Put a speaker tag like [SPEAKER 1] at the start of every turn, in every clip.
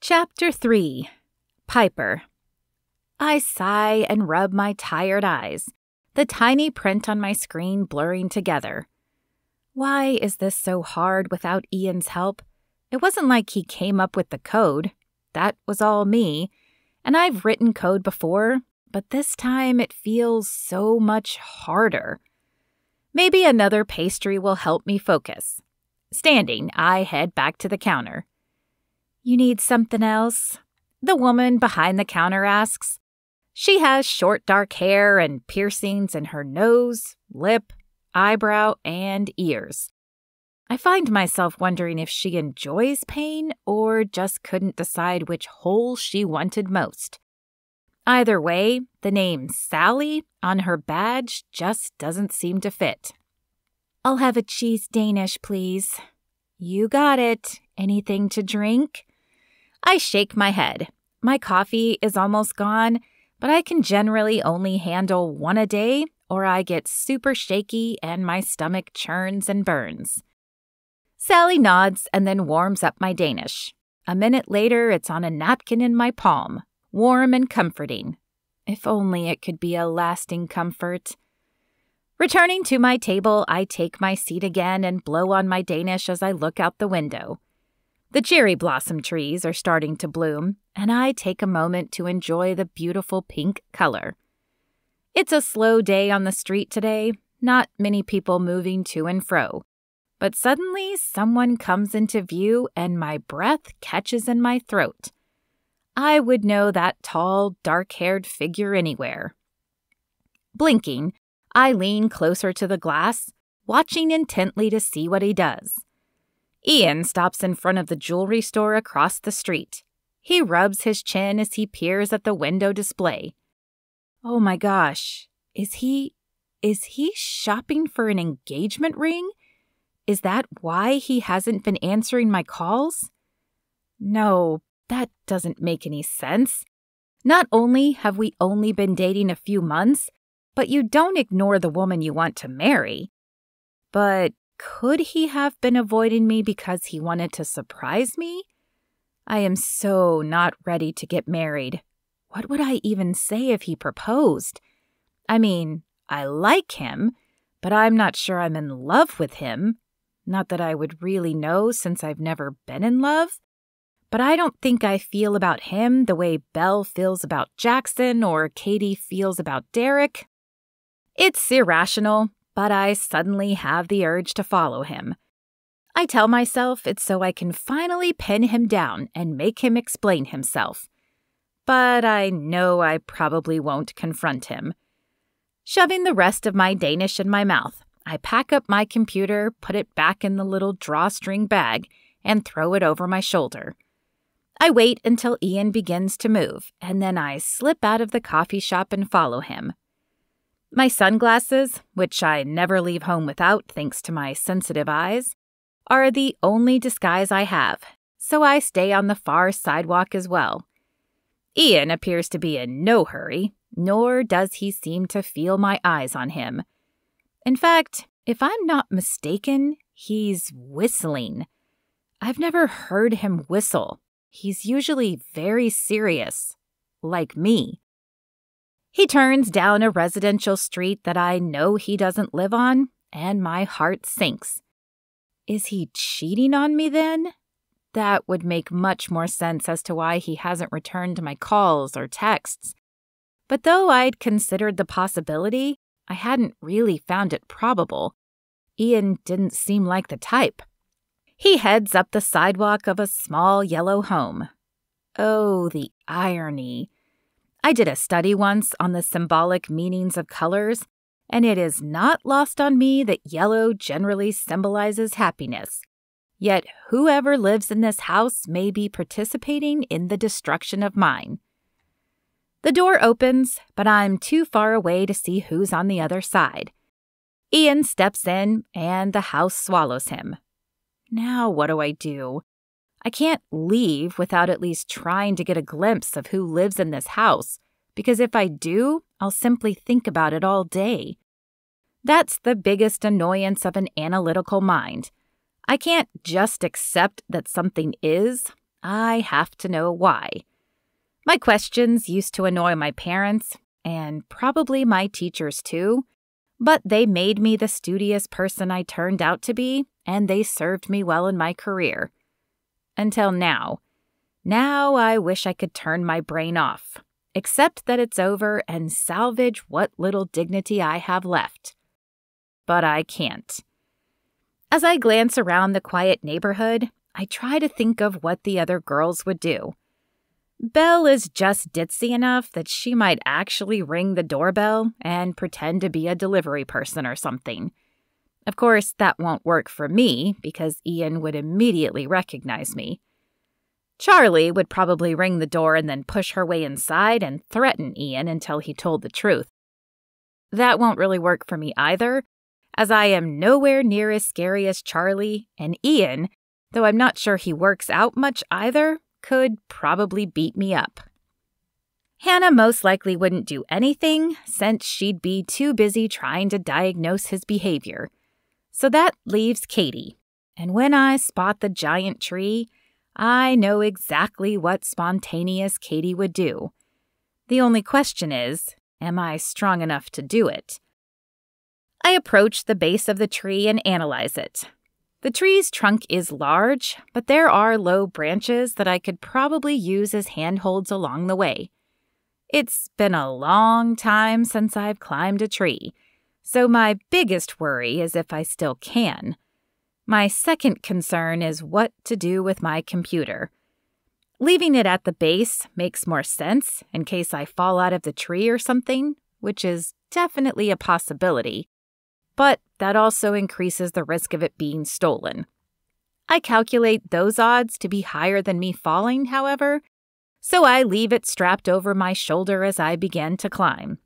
[SPEAKER 1] Chapter 3. Piper. I sigh and rub my tired eyes, the tiny print on my screen blurring together. Why is this so hard without Ian's help? It wasn't like he came up with the code. That was all me. And I've written code before, but this time it feels so much harder. Maybe another pastry will help me focus. Standing, I head back to the counter. "You need something else?" the woman behind the counter asks. She has short dark hair and piercings in her nose, lip, eyebrow, and ears. I find myself wondering if she enjoys pain or just couldn't decide which hole she wanted most. Either way, the name Sally on her badge just doesn't seem to fit. "I'll have a cheese Danish, please." "You got it. Anything to drink?" I shake my head. My coffee is almost gone, but I can generally only handle one a day, or I get super shaky and my stomach churns and burns. Sally nods and then warms up my Danish. A minute later, it's on a napkin in my palm, warm and comforting. If only it could be a lasting comfort. Returning to my table, I take my seat again and blow on my Danish as I look out the window. The cherry blossom trees are starting to bloom, and I take a moment to enjoy the beautiful pink color. It's a slow day on the street today, not many people moving to and fro. But suddenly, someone comes into view and my breath catches in my throat. I would know that tall, dark-haired figure anywhere. Blinking, I lean closer to the glass, watching intently to see what he does. Ian stops in front of the jewelry store across the street. He rubs his chin as he peers at the window display. Oh my gosh, is he shopping for an engagement ring? Is that why he hasn't been answering my calls? No, that doesn't make any sense. Not only have we only been dating a few months, but you don't ignore the woman you want to marry. But could he have been avoiding me because he wanted to surprise me? I am so not ready to get married. What would I even say if he proposed? I mean, I like him, but I'm not sure I'm in love with him. Not that I would really know since I've never been in love. But I don't think I feel about him the way Belle feels about Jackson or Katie feels about Derek. It's irrational, but I suddenly have the urge to follow him. I tell myself it's so I can finally pin him down and make him explain himself. But I know I probably won't confront him. Shoving the rest of my Danish in my mouth, I pack up my computer, put it back in the little drawstring bag, and throw it over my shoulder. I wait until Ian begins to move, and then I slip out of the coffee shop and follow him. My sunglasses, which I never leave home without thanks to my sensitive eyes, are the only disguise I have, so I stay on the far sidewalk as well. Ian appears to be in no hurry, nor does he seem to feel my eyes on him. In fact, if I'm not mistaken, he's whistling. I've never heard him whistle. He's usually very serious, like me. He turns down a residential street that I know he doesn't live on, and my heart sinks. Is he cheating on me then? That would make much more sense as to why he hasn't returned my calls or texts. But though I'd considered the possibility, I hadn't really found it probable. Ian didn't seem like the type. He heads up the sidewalk of a small yellow home. Oh, the irony. I did a study once on the symbolic meanings of colors, and it is not lost on me that yellow generally symbolizes happiness. Yet whoever lives in this house may be participating in the destruction of mine. The door opens, but I'm too far away to see who's on the other side. Ian steps in, and the house swallows him. Now what do? I can't leave without at least trying to get a glimpse of who lives in this house, because if I do, I'll simply think about it all day. That's the biggest annoyance of an analytical mind. I can't just accept that something is. I have to know why. My questions used to annoy my parents, and probably my teachers too, but they made me the studious person I turned out to be, and they served me well in my career. Until now. Now I wish I could turn my brain off, accept that it's over, and salvage what little dignity I have left. But I can't. As I glance around the quiet neighborhood, I try to think of what the other girls would do. Belle is just ditzy enough that she might actually ring the doorbell and pretend to be a delivery person or something. Of course, that won't work for me because Ian would immediately recognize me. Charlie would probably ring the door and then push her way inside and threaten Ian until he told the truth. That won't really work for me either, as I am nowhere near as scary as Charlie, and Ian, though I'm not sure he works out much either, could probably beat me up. Hannah most likely wouldn't do anything since she'd be too busy trying to diagnose his behavior. So that leaves Katie, and when I spot the giant tree, I know exactly what spontaneous Katie would do. The only question is, am I strong enough to do it? I approach the base of the tree and analyze it. The tree's trunk is large, but there are low branches that I could probably use as handholds along the way. It's been a long time since I've climbed a tree, so my biggest worry is if I still can. My second concern is what to do with my computer. Leaving it at the base makes more sense in case I fall out of the tree or something, which is definitely a possibility. But that also increases the risk of it being stolen. I calculate those odds to be higher than me falling, however, so I leave it strapped over my shoulder as I begin to climb.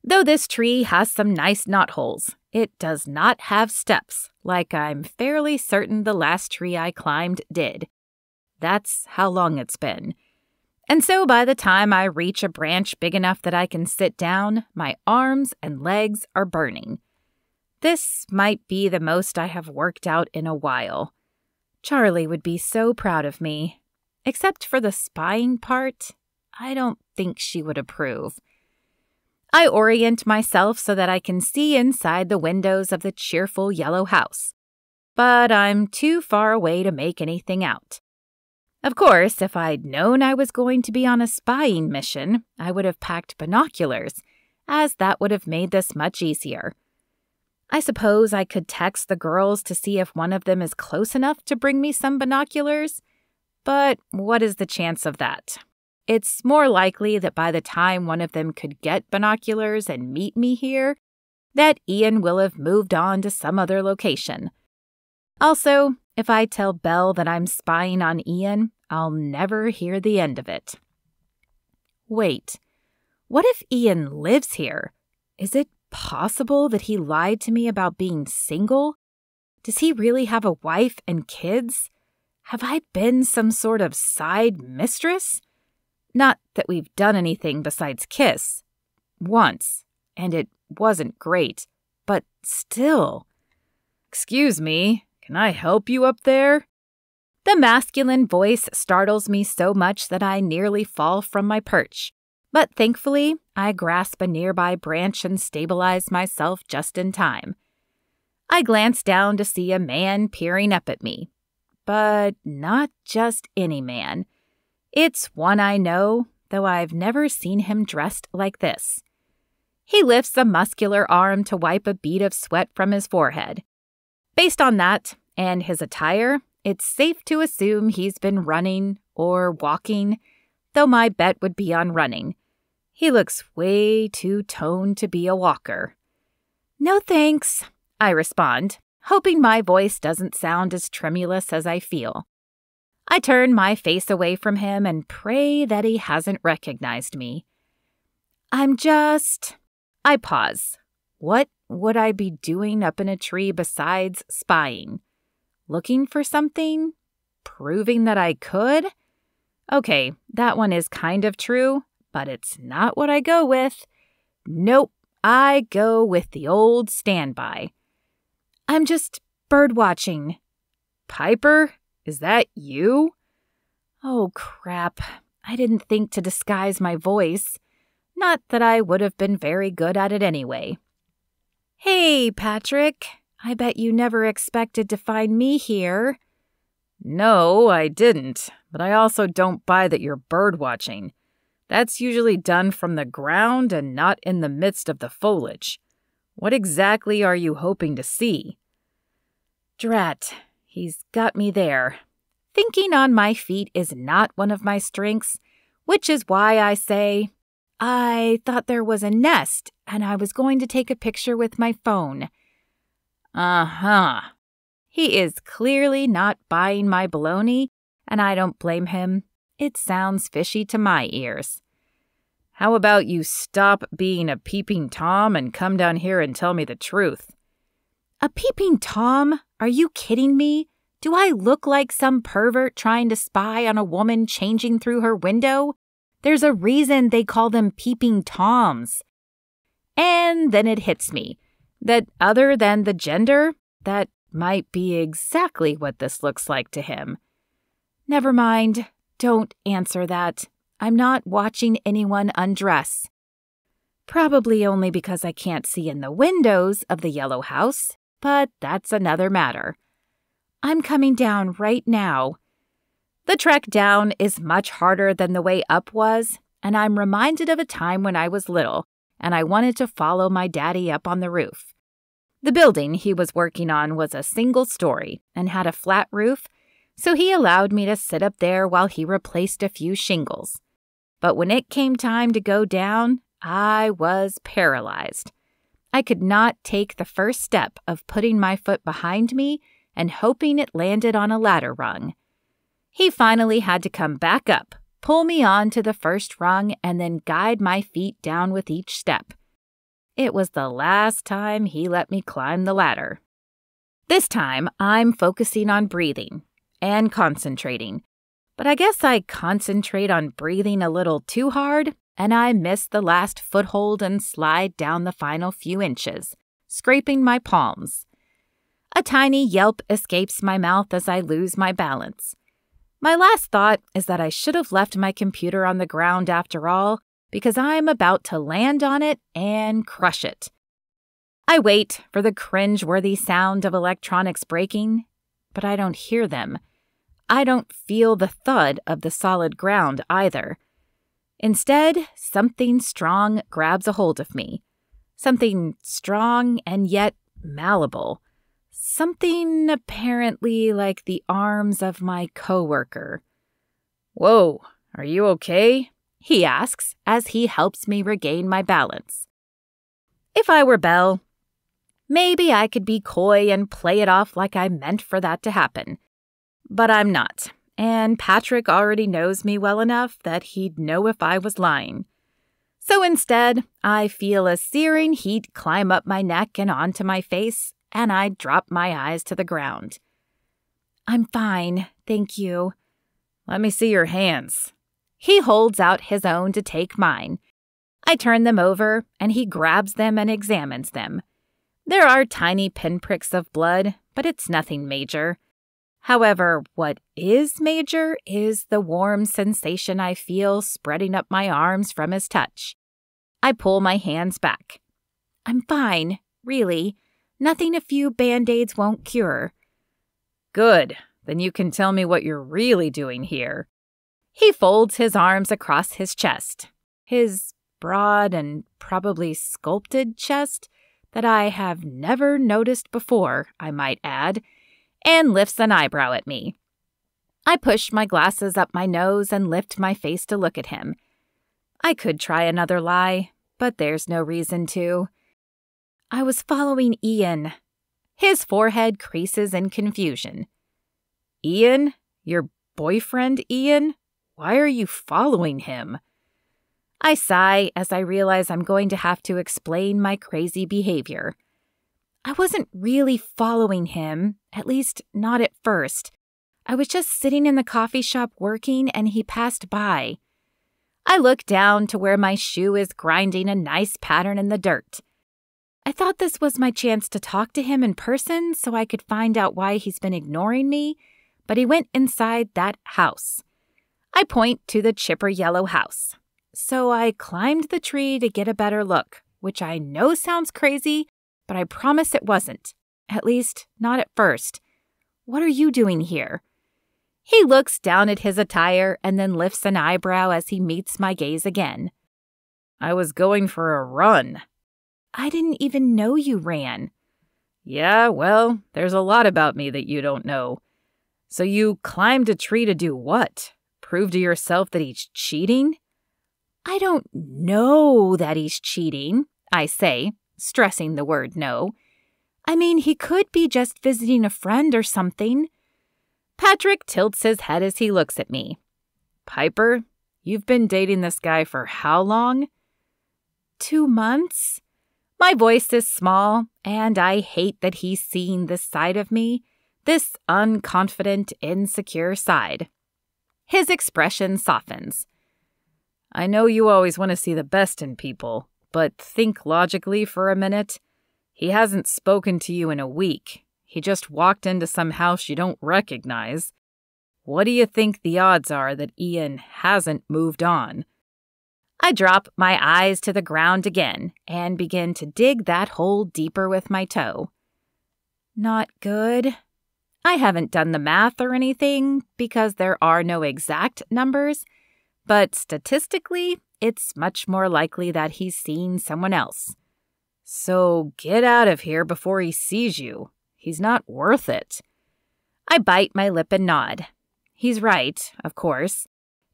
[SPEAKER 1] Though this tree has some nice knotholes, it does not have steps, like I'm fairly certain the last tree I climbed did. That's how long it's been. And so by the time I reach a branch big enough that I can sit down, my arms and legs are burning. This might be the most I have worked out in a while. Charlie would be so proud of me. Except for the spying part, I don't think she would approve. I orient myself so that I can see inside the windows of the cheerful yellow house, but I'm too far away to make anything out. Of course, if I'd known I was going to be on a spying mission, I would have packed binoculars, as that would have made this much easier. I suppose I could text the girls to see if one of them is close enough to bring me some binoculars, but what is the chance of that? It's more likely that by the time one of them could get binoculars and meet me here, that Ian will have moved on to some other location. Also, if I tell Belle that I'm spying on Ian, I'll never hear the end of it. Wait, what if Ian lives here? Is it possible that he lied to me about being single? Does he really have a wife and kids? Have I been some sort of side mistress? Not that we've done anything besides kiss. Once, and it wasn't great, but still. Excuse me, can I help you up there? The masculine voice startles me so much that I nearly fall from my perch. But thankfully, I grasp a nearby branch and stabilize myself just in time. I glance down to see a man peering up at me. But not just any man. It's one I know, though I've never seen him dressed like this. He lifts a muscular arm to wipe a bead of sweat from his forehead. Based on that, and his attire, it's safe to assume he's been running or walking, though my bet would be on running. He looks way too toned to be a walker. No thanks, I respond, hoping my voice doesn't sound as tremulous as I feel. I turn my face away from him and pray that he hasn't recognized me. I pause. What would I be doing up in a tree besides spying? Looking for something? Proving that I could? Okay, that one is kind of true, but it's not what I go with. Nope, I go with the old standby. I'm just bird watching. Piper, is that you? Oh, crap. I didn't think to disguise my voice. Not that I would have been very good at it anyway. Hey, Patrick. I bet you never expected to find me here.
[SPEAKER 2] No, I didn't, but I also don't buy that you're bird-watching. That's usually done from the ground and not in the midst of the foliage. What exactly are you hoping to see?
[SPEAKER 1] Drat, he's got me there. Thinking on my feet is not one of my strengths, which is why I say, I thought there was a nest and I was going to take a picture with my phone.
[SPEAKER 2] Uh-huh.
[SPEAKER 1] He is clearly not buying my baloney, and I don't blame him. It sounds fishy to my ears.
[SPEAKER 2] How about you stop being a peeping Tom and come down here and tell me the truth?
[SPEAKER 1] A peeping Tom? Are you kidding me? Do I look like some pervert trying to spy on a woman changing through her window? There's a reason they call them peeping Toms. And then it hits me that other than the gender, that might be exactly what this looks like to him. Never mind. Don't answer that. I'm not watching anyone undress. Probably only because I can't see in the windows of the yellow house, but that's another matter. I'm coming down right now. The trek down is much harder than the way up was, and I'm reminded of a time when I was little and I wanted to follow my daddy up on the roof. The building he was working on was a single story and had a flat roof, so he allowed me to sit up there while he replaced a few shingles. But when it came time to go down, I was paralyzed. I could not take the first step of putting my foot behind me and hoping it landed on a ladder rung. He finally had to come back up, pull me on to the first rung, and then guide my feet down with each step. It was the last time he let me climb the ladder. This time, I'm focusing on breathing and concentrating. But I guess I concentrate on breathing a little too hard, and I miss the last foothold and slide down the final few inches, scraping my palms. A tiny yelp escapes my mouth as I lose my balance. My last thought is that I should have left my computer on the ground after all, because I'm about to land on it and crush it. I wait for the cringe-worthy sound of electronics breaking, but I don't hear them. I don't feel the thud of the solid ground either. Instead, something strong grabs a hold of me. Something strong and yet malleable. Something apparently like the arms of my coworker.
[SPEAKER 2] Whoa, are you okay?
[SPEAKER 1] He asks as he helps me regain my balance. If I were Belle, maybe I could be coy and play it off like I meant for that to happen. But I'm not, and Patrick already knows me well enough that he'd know if I was lying. So instead, I feel a searing heat climb up my neck and onto my face, and I drop my eyes to the ground. I'm fine, thank you.
[SPEAKER 2] Let me see your hands.
[SPEAKER 1] He holds out his own to take mine. I turn them over, and he grabs them and examines them. There are tiny pinpricks of blood, but it's nothing major. However, what is major is the warm sensation I feel spreading up my arms from his touch. I pull my hands back. I'm fine, really. Nothing a few Band-Aids won't cure.
[SPEAKER 2] Good. Then you can tell me what you're really doing here.
[SPEAKER 1] He folds his arms across his chest. His broad and probably sculpted chest that I have never noticed before, I might add, and lifts an eyebrow at me. I push my glasses up my nose and lift my face to look at him. I could try another lie, but there's no reason to. I was following Ian. His forehead creases in confusion.
[SPEAKER 2] Ian? Your boyfriend, Ian? Why are you following him?
[SPEAKER 1] I sigh as I realize I'm going to have to explain my crazy behavior. I wasn't really following him, at least not at first. I was just sitting in the coffee shop working and he passed by. I look down to where my shoe is grinding a nice pattern in the dirt. I thought this was my chance to talk to him in person so I could find out why he's been ignoring me, but he went inside that house. I point to the chipper yellow house. So I climbed the tree to get a better look, which I know sounds crazy, but I promise it wasn't. At least, not at first. What are you doing here? He looks down at his attire and then lifts an eyebrow as he meets my gaze again.
[SPEAKER 2] I was going for a run.
[SPEAKER 1] I didn't even know you ran.
[SPEAKER 2] Yeah, well, there's a lot about me that you don't know. So you climbed a tree to do what? Prove to yourself that he's cheating?
[SPEAKER 1] I don't know that he's cheating, I say, stressing the word no. I mean, he could be just visiting a friend or something. Patrick tilts his head as he looks at me.
[SPEAKER 2] Piper, you've been dating this guy for how long?
[SPEAKER 1] 2 months. My voice is small, and I hate that he's seeing this side of me, this unconfident, insecure side. His expression softens.
[SPEAKER 2] I know you always want to see the best in people, but think logically for a minute. He hasn't spoken to you in a week. He just walked into some house you don't recognize. What do you think the odds are that Ian hasn't moved on?
[SPEAKER 1] I drop my eyes to the ground again and begin to dig that hole deeper with my toe. Not good. I haven't done the math or anything because there are no exact numbers, but statistically, it's much more likely that he's seen someone else.
[SPEAKER 2] So get out of here before he sees you. He's not worth it.
[SPEAKER 1] I bite my lip and nod. He's right, of course.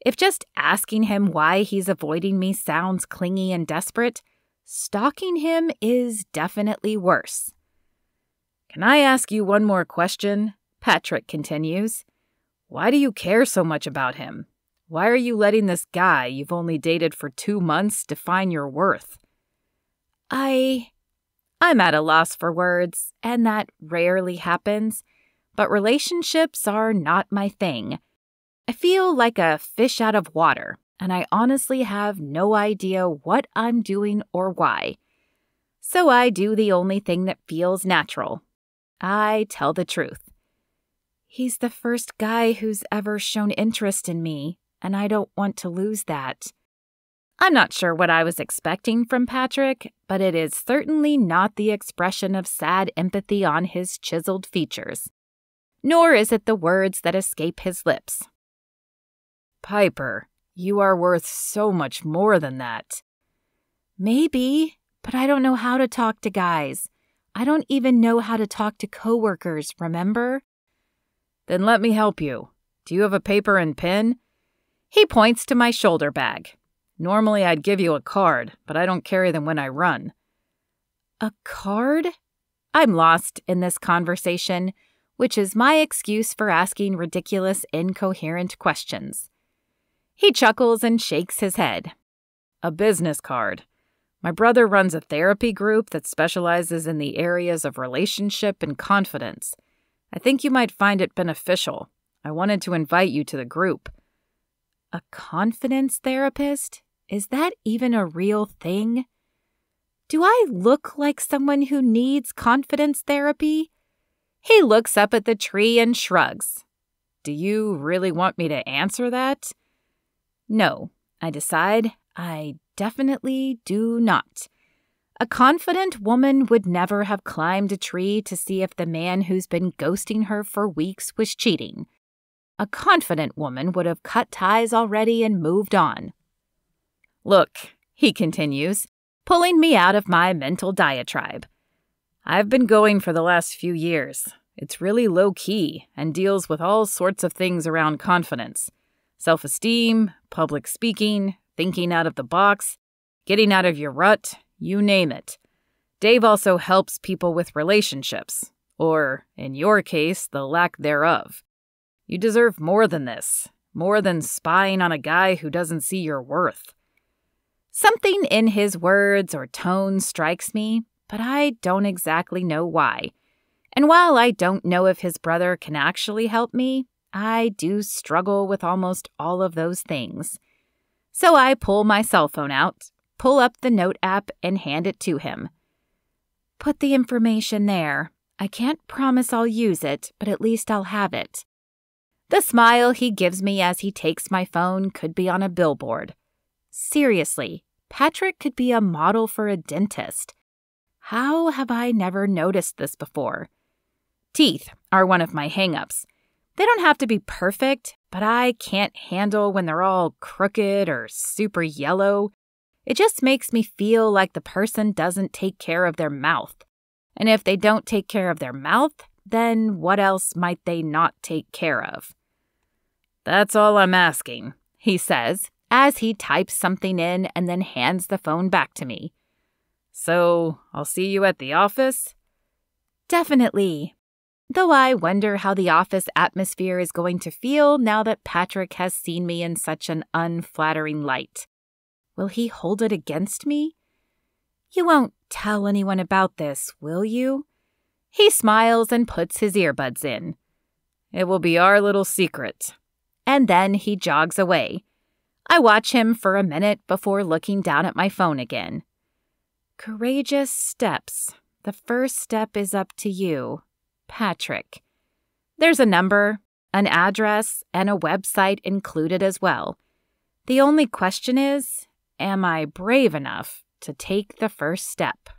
[SPEAKER 1] If just asking him why he's avoiding me sounds clingy and desperate, stalking him is definitely worse.
[SPEAKER 2] Can I ask you one more question? Patrick continues. Why do you care so much about him? Why are you letting this guy you've only dated for 2 months define your worth?
[SPEAKER 1] I'm at a loss for words, and that rarely happens, but relationships are not my thing. I feel like a fish out of water, and I honestly have no idea what I'm doing or why. So I do the only thing that feels natural. I tell the truth. He's the first guy who's ever shown interest in me, and I don't want to lose that. I'm not sure what I was expecting from Patrick, but it is certainly not the expression of sad empathy on his chiseled features. Nor is it the words that escape his lips.
[SPEAKER 2] Piper, you are worth so much more than that.
[SPEAKER 1] Maybe, but I don't know how to talk to guys. I don't even know how to talk to coworkers, remember?
[SPEAKER 2] Then let me help you. Do you have a paper and pen?
[SPEAKER 1] He points to my shoulder bag.
[SPEAKER 2] Normally I'd give you a card, but I don't carry them when I run.
[SPEAKER 1] A card? I'm lost in this conversation, which is my excuse for asking ridiculous, incoherent questions. He chuckles and shakes his head.
[SPEAKER 2] A business card. My brother runs a therapy group that specializes in the areas of relationship and confidence. I think you might find it beneficial. I wanted to invite you to the group.
[SPEAKER 1] A confidence therapist? Is that even a real thing? Do I look like someone who needs confidence therapy? He looks up at the tree and shrugs.
[SPEAKER 2] Do you really want me to answer that?
[SPEAKER 1] No, I decide. I definitely do not. A confident woman would never have climbed a tree to see if the man who's been ghosting her for weeks was cheating. A confident woman would have cut ties already and moved on.
[SPEAKER 2] Look, he continues, pulling me out of my mental diatribe. I've been going for the last few years. It's really low-key and deals with all sorts of things around confidence. Self-esteem, public speaking, thinking out of the box, getting out of your rut, you name it. Dave also helps people with relationships, or, in your case, the lack thereof. You deserve more than this, more than spying on a guy who doesn't see your worth.
[SPEAKER 1] Something in his words or tone strikes me, but I don't exactly know why. And while I don't know if his brother can actually help me, I do struggle with almost all of those things. So I pull my cell phone out, pull up the note app, and hand it to him. Put the information there. I can't promise I'll use it, but at least I'll have it. The smile he gives me as he takes my phone could be on a billboard. Seriously, Patrick could be a model for a dentist. How have I never noticed this before? Teeth are one of my hang-ups. They don't have to be perfect, but I can't handle when they're all crooked or super yellow. It just makes me feel like the person doesn't take care of their mouth. And if they don't take care of their mouth, then what else might they not take care of?
[SPEAKER 2] That's all I'm asking,
[SPEAKER 1] he says, as he types something in and then hands the phone back to me.
[SPEAKER 2] So, I'll see you at the office?
[SPEAKER 1] Definitely. Though I wonder how the office atmosphere is going to feel now that Patrick has seen me in such an unflattering light. Will he hold it against me? You won't tell anyone about this, will you? He smiles and puts his earbuds in.
[SPEAKER 2] It will be our little secret.
[SPEAKER 1] And then he jogs away. I watch him for a minute before looking down at my phone again. Courageous steps. The first step is up to you, Patrick. There's a number, an address, and a website included as well. The only question is, am I brave enough to take the first step?